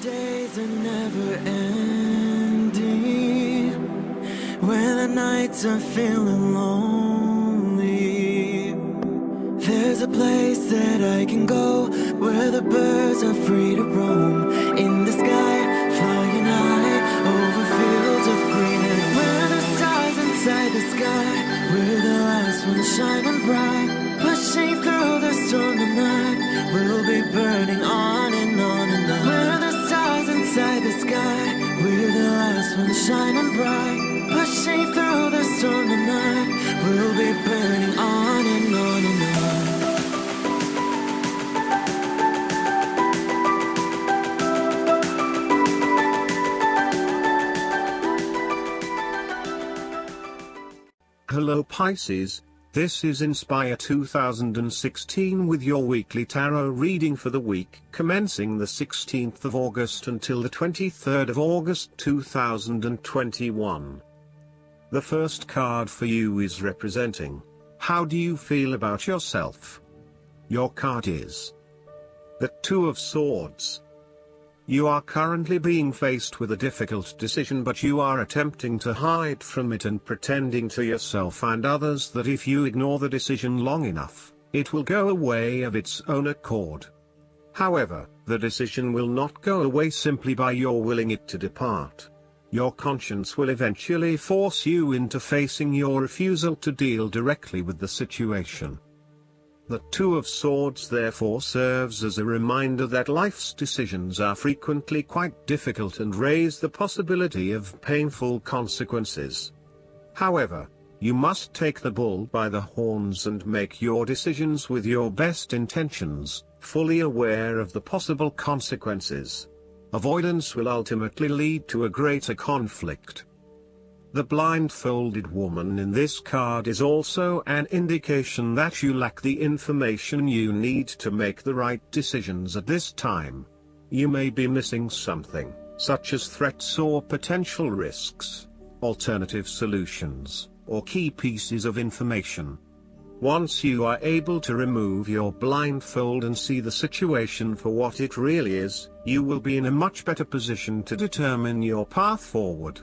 days are never ending, when the nights are feeling lonely. There's a place that I can go, where the birds are free to roam, in the sky, flying high, over fields of green. And where the stars inside the sky, we're the last ones shining bright, pushing through the storm tonight. We'll be burning on and on and on. We're the stars inside the sky, we're the last ones shining bright, pushing through the storm tonight. We'll be burning on and on and on. Hello Pisces, this is Inspire 2016 with your weekly tarot reading for the week commencing the 16th of August until the 23rd of August 2021. The first card for you is representing, how do you feel about yourself? Your card is the Two of Swords. You are currently being faced with a difficult decision, but you are attempting to hide from it and pretending to yourself and others that if you ignore the decision long enough, it will go away of its own accord. However, the decision will not go away simply by your willing it to depart. Your conscience will eventually force you into facing your refusal to deal directly with the situation. The Two of Swords therefore serves as a reminder that life's decisions are frequently quite difficult and raise the possibility of painful consequences. However, you must take the bull by the horns and make your decisions with your best intentions, fully aware of the possible consequences. Avoidance will ultimately lead to a greater conflict. The blindfolded woman in this card is also an indication that you lack the information you need to make the right decisions at this time. You may be missing something, such as threats or potential risks, alternative solutions, or key pieces of information. Once you are able to remove your blindfold and see the situation for what it really is, you will be in a much better position to determine your path forward.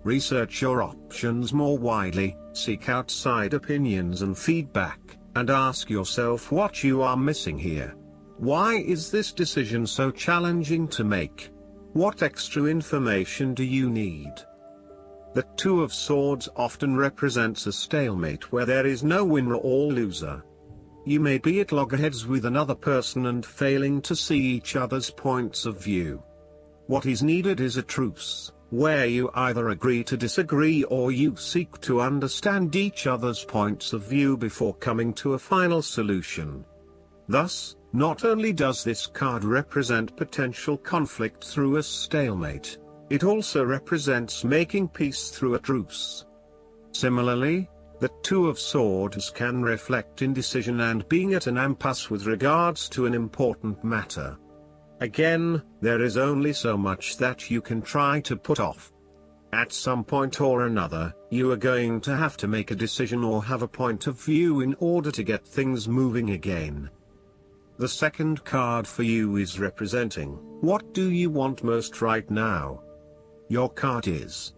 Research your options more widely, seek outside opinions and feedback, and ask yourself what you are missing here. Why is this decision so challenging to make? What extra information do you need? The Two of Swords often represents a stalemate where there is no winner or loser. You may be at loggerheads with another person and failing to see each other's points of view. What is needed is a truce, where you either agree to disagree or you seek to understand each other's points of view before coming to a final solution. Thus, not only does this card represent potential conflict through a stalemate, it also represents making peace through a truce. Similarly, the Two of Swords can reflect indecision and being at an impasse with regards to an important matter. Again, there is only so much that you can try to put off. At some point or another, you are going to have to make a decision or have a point of view in order to get things moving again. The second card for you is representing, what do you want most right now? Your card is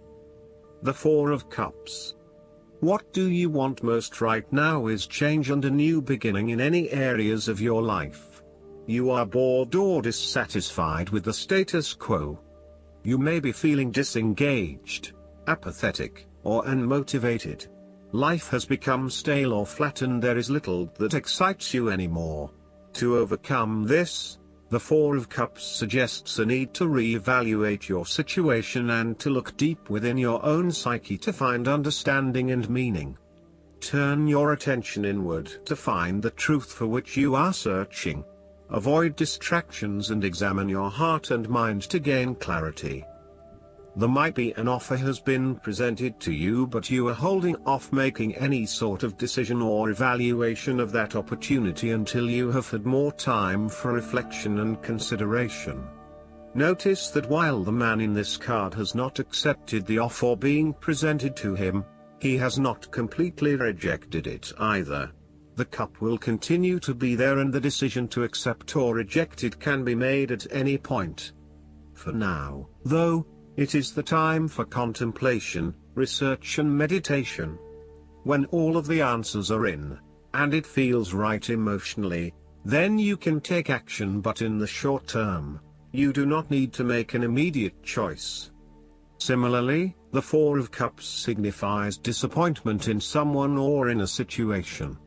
the Four of Cups. What do you want most right now is change and a new beginning in any areas of your life. You are bored or dissatisfied with the status quo. You may be feeling disengaged, apathetic, or unmotivated. Life has become stale or flat and there is little that excites you anymore. To overcome this, the Four of Cups suggests a need to re-evaluate your situation and to look deep within your own psyche to find understanding and meaning. Turn your attention inward to find the truth for which you are searching. Avoid distractions and examine your heart and mind to gain clarity. There might be an offer has been presented to you, but you are holding off making any sort of decision or evaluation of that opportunity until you have had more time for reflection and consideration. Notice that while the man in this card has not accepted the offer being presented to him, he has not completely rejected it either. The cup will continue to be there and the decision to accept or reject it can be made at any point. for now, though. It is the time for contemplation, research and meditation. When all of the answers are in, and it feels right emotionally, then you can take action, but in the short term, you do not need to make an immediate choice. Similarly, the Four of Cups signifies disappointment in someone or in a situation.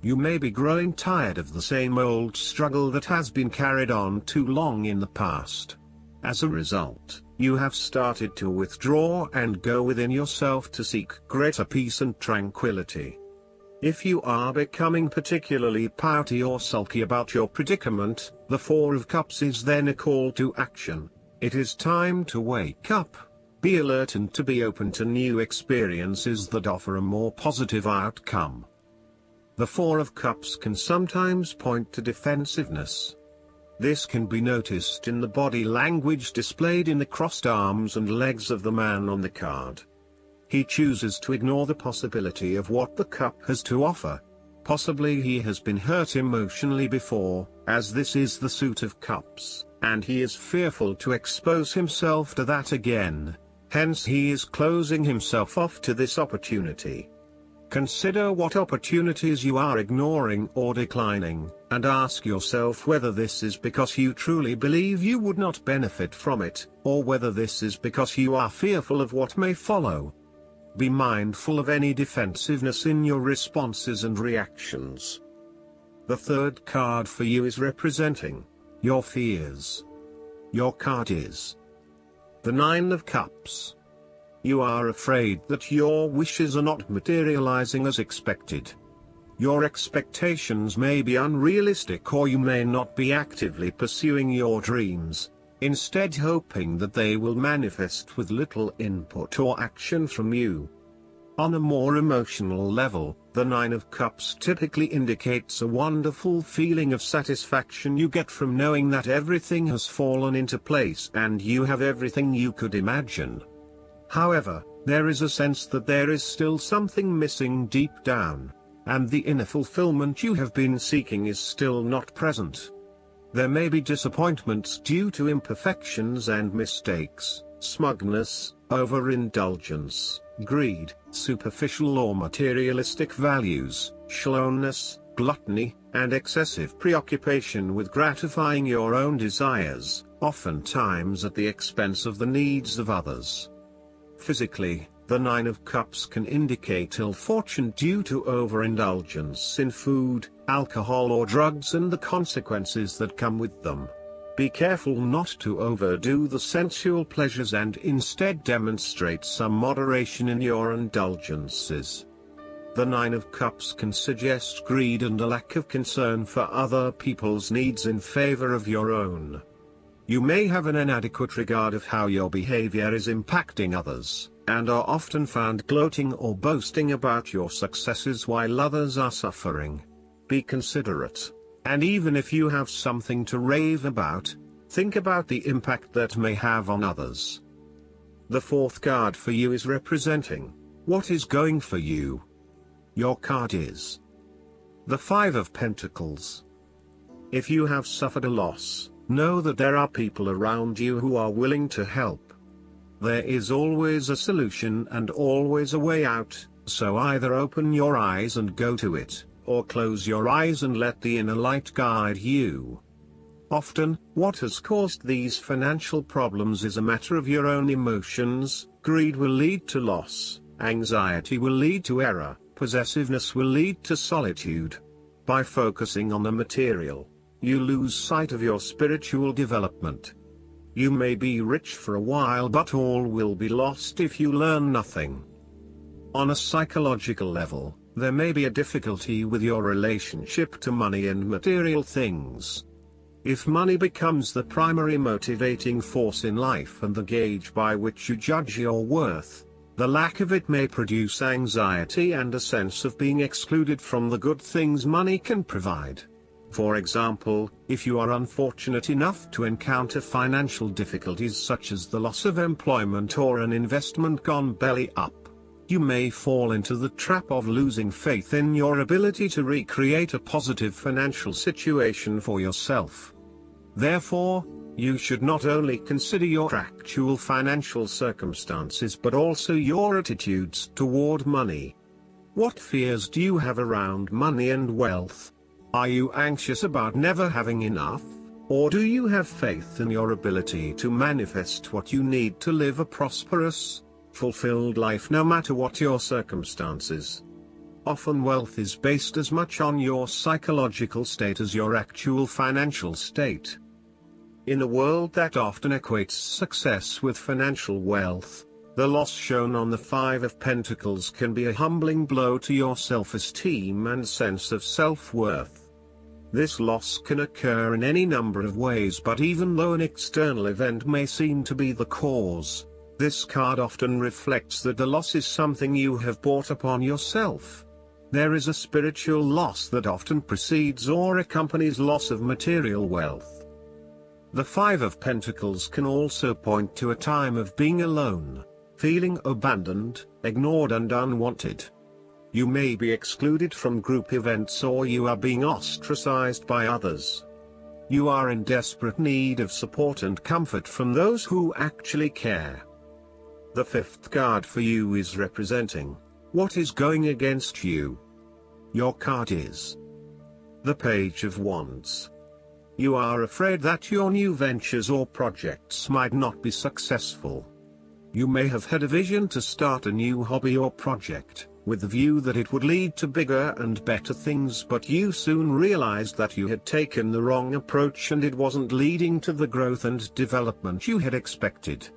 You may be growing tired of the same old struggle that has been carried on too long in the past. As a result, you have started to withdraw and go within yourself to seek greater peace and tranquility. If you are becoming particularly pouty or sulky about your predicament, the Four of Cups is then a call to action. It is time to wake up, be alert, and to be open to new experiences that offer a more positive outcome. The Four of Cups can sometimes point to defensiveness. This can be noticed in the body language displayed in the crossed arms and legs of the man on the card. He chooses to ignore the possibility of what the cup has to offer. Possibly he has been hurt emotionally before, as this is the suit of cups, and he is fearful to expose himself to that again. Hence he is closing himself off to this opportunity. Consider what opportunities you are ignoring or declining, and ask yourself whether this is because you truly believe you would not benefit from it, or whether this is because you are fearful of what may follow. Be mindful of any defensiveness in your responses and reactions. The third card for you is representing your fears. Your card is the Nine of Cups. You are afraid that your wishes are not materializing as expected. Your expectations may be unrealistic, or you may not be actively pursuing your dreams, instead hoping that they will manifest with little input or action from you. On a more emotional level, the Nine of Cups typically indicates a wonderful feeling of satisfaction you get from knowing that everything has fallen into place and you have everything you could imagine. However, there is a sense that there is still something missing deep down, and the inner fulfillment you have been seeking is still not present. There may be disappointments due to imperfections and mistakes, smugness, overindulgence, greed, superficial or materialistic values, shallowness, gluttony, and excessive preoccupation with gratifying your own desires, oftentimes at the expense of the needs of others. Physically, the Nine of Cups can indicate ill fortune due to overindulgence in food, alcohol or drugs and the consequences that come with them. Be careful not to overdo the sensual pleasures and instead demonstrate some moderation in your indulgences. The Nine of Cups can suggest greed and a lack of concern for other people's needs in favor of your own. You may have an inadequate regard of how your behavior is impacting others, and are often found gloating or boasting about your successes while others are suffering. Be considerate, and even if you have something to rave about, think about the impact that may have on others. The fourth card for you is representing what is going for you. Your card is the Five of Pentacles. If you have suffered a loss, know that there are people around you who are willing to help. There is always a solution and always a way out, so either open your eyes and go to it, or close your eyes and let the inner light guide you. Often, what has caused these financial problems is a matter of your own emotions. Greed will lead to loss, anxiety will lead to error, possessiveness will lead to solitude. By focusing on the material, you lose sight of your spiritual development. You may be rich for a while, but all will be lost if you learn nothing. On a psychological level, there may be a difficulty with your relationship to money and material things. If money becomes the primary motivating force in life and the gauge by which you judge your worth, the lack of it may produce anxiety and a sense of being excluded from the good things money can provide. For example, if you are unfortunate enough to encounter financial difficulties such as the loss of employment or an investment gone belly up, you may fall into the trap of losing faith in your ability to recreate a positive financial situation for yourself. Therefore, You should not only consider your actual financial circumstances but also your attitudes toward money. What fears do you have around money and wealth? Are you anxious about never having enough? Or do you have faith in your ability to manifest what you need to live a prosperous, fulfilled life no matter what your circumstances? Often wealth is based as much on your psychological state as your actual financial state. In a world that often equates success with financial wealth, the loss shown on the Five of Pentacles can be a humbling blow to your self-esteem and sense of self-worth. This loss can occur in any number of ways, but even though an external event may seem to be the cause, this card often reflects that the loss is something you have brought upon yourself. There is a spiritual loss that often precedes or accompanies loss of material wealth. The Five of Pentacles can also point to a time of being alone, feeling abandoned, ignored and unwanted. You may be excluded from group events or you are being ostracized by others. You are in desperate need of support and comfort from those who actually care. The fifth card for you is representing what is going against you. Your card is the Page of Wands. You are afraid that your new ventures or projects might not be successful. You may have had a vision to start a new hobby or project, with the view that it would lead to bigger and better things, but you soon realized that you had taken the wrong approach and it wasn't leading to the growth and development you had expected.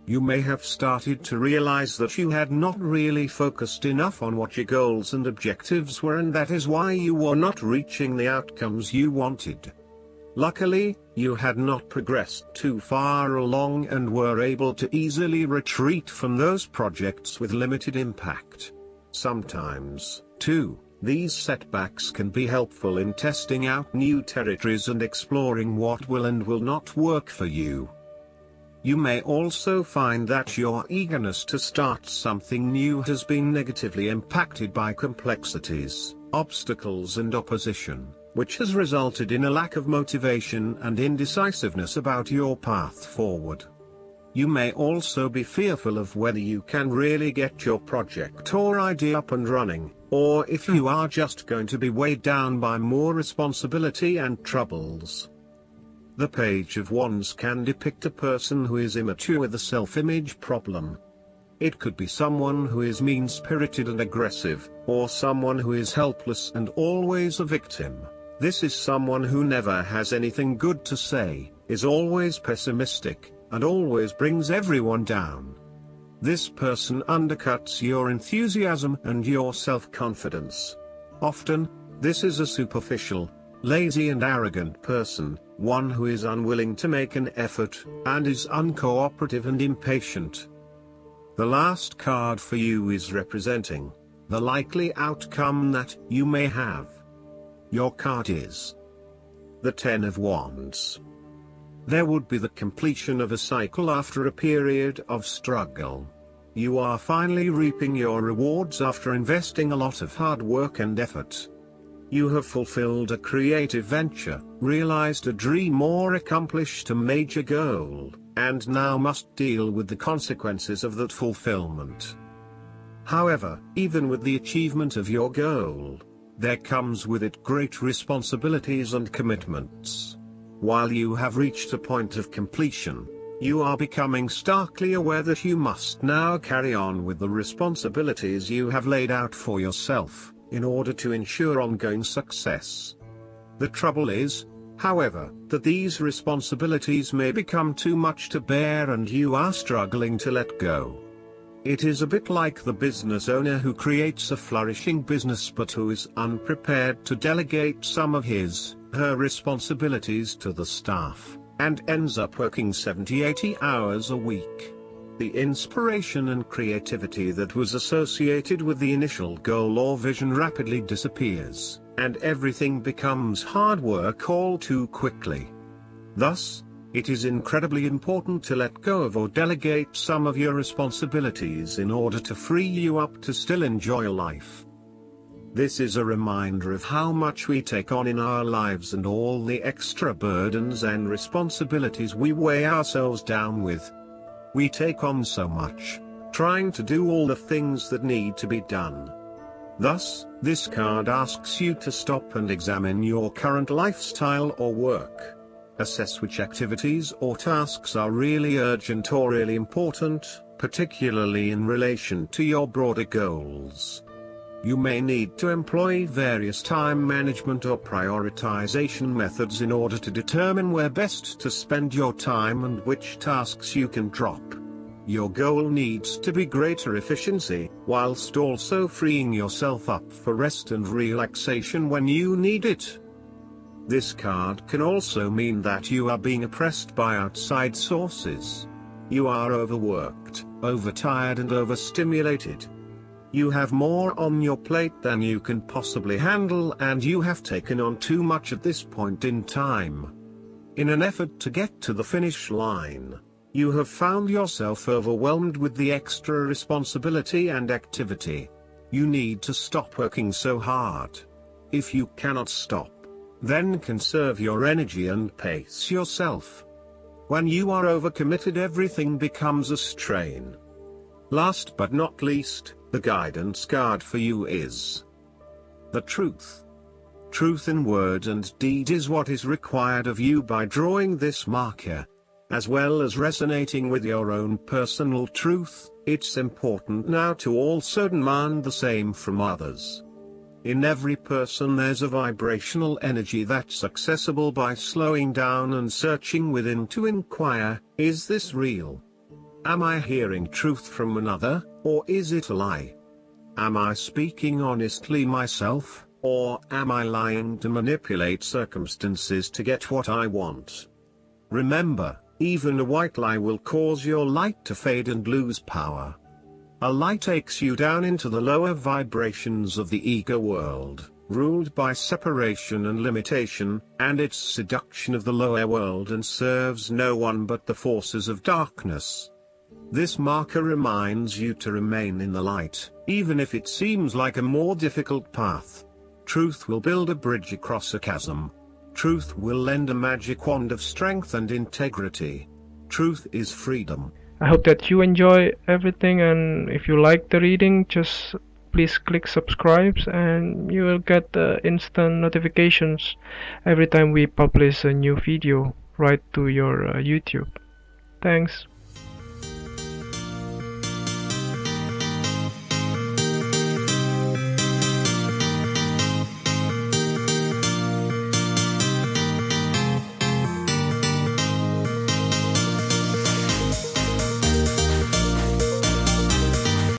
You may have started to realize that you had not really focused enough on what your goals and objectives were, and that is why you were not reaching the outcomes you wanted. Luckily, you had not progressed too far along and were able to easily retreat from those projects with limited impact. Sometimes, too, these setbacks can be helpful in testing out new territories and exploring what will and will not work for you. You may also find that your eagerness to start something new has been negatively impacted by complexities, obstacles and opposition, which has resulted in a lack of motivation and indecisiveness about your path forward. You may also be fearful of whether you can really get your project or idea up and running, or if you are just going to be weighed down by more responsibility and troubles. The Page of Wands can depict a person who is immature with a self-image problem. It could be someone who is mean-spirited and aggressive, or someone who is helpless and always a victim. This is someone who never has anything good to say, is always pessimistic, and always brings everyone down. This person undercuts your enthusiasm and your self-confidence. Often, this is a superficial, lazy and arrogant person, one who is unwilling to make an effort, and is uncooperative and impatient. The last card for you is representing the likely outcome that you may have. Your card is the Ten of Wands. There would be the completion of a cycle after a period of struggle. You are finally reaping your rewards after investing a lot of hard work and effort. You have fulfilled a creative venture, realized a dream or accomplished a major goal, and now must deal with the consequences of that fulfillment. However, even with the achievement of your goal, there comes with it great responsibilities and commitments. While you have reached a point of completion, you are becoming starkly aware that you must now carry on with the responsibilities you have laid out for yourself, in order to ensure ongoing success. The trouble is, however, that these responsibilities may become too much to bear and you are struggling to let go. It is a bit like the business owner who creates a flourishing business but who is unprepared to delegate some of her responsibilities to the staff, and ends up working 70-80 hours a week. The inspiration and creativity that was associated with the initial goal or vision rapidly disappears, and everything becomes hard work all too quickly. Thus, it is incredibly important to let go of or delegate some of your responsibilities in order to free you up to still enjoy life. This is a reminder of how much we take on in our lives and all the extra burdens and responsibilities we weigh ourselves down with. We take on so much, trying to do all the things that need to be done. Thus, this card asks you to stop and examine your current lifestyle or work. Assess which activities or tasks are really urgent or really important, particularly in relation to your broader goals. You may need to employ various time management or prioritization methods in order to determine where best to spend your time and which tasks you can drop. Your goal needs to be greater efficiency, whilst also freeing yourself up for rest and relaxation when you need it. This card can also mean that you are being oppressed by outside sources. You are overworked, overtired and overstimulated. You have more on your plate than you can possibly handle, and you have taken on too much at this point in time. In an effort to get to the finish line, you have found yourself overwhelmed with the extra responsibility and activity. You need to stop working so hard. If you cannot stop, then conserve your energy and pace yourself. When you are overcommitted, everything becomes a strain. Last but not least, the guidance card for you is the truth. Truth in word and deed is what is required of you by drawing this marker. As well as resonating with your own personal truth, it's important now to also demand the same from others. In every person there's a vibrational energy that's accessible by slowing down and searching within to inquire, is this real? Am I hearing truth from another, or is it a lie? Am I speaking honestly myself, or am I lying to manipulate circumstances to get what I want? Remember, even a white lie will cause your light to fade and lose power. A lie takes you down into the lower vibrations of the ego world, ruled by separation and limitation, and its seduction of the lower world, and serves no one but the forces of darkness. This marker reminds you to remain in the light, even if it seems like a more difficult path. Truth will build a bridge across a chasm. Truth will lend a magic wand of strength and integrity. Truth is freedom. I hope that you enjoy everything, and if you like the reading, just please click subscribe and you will get instant notifications every time we publish a new video right to your YouTube. Thanks.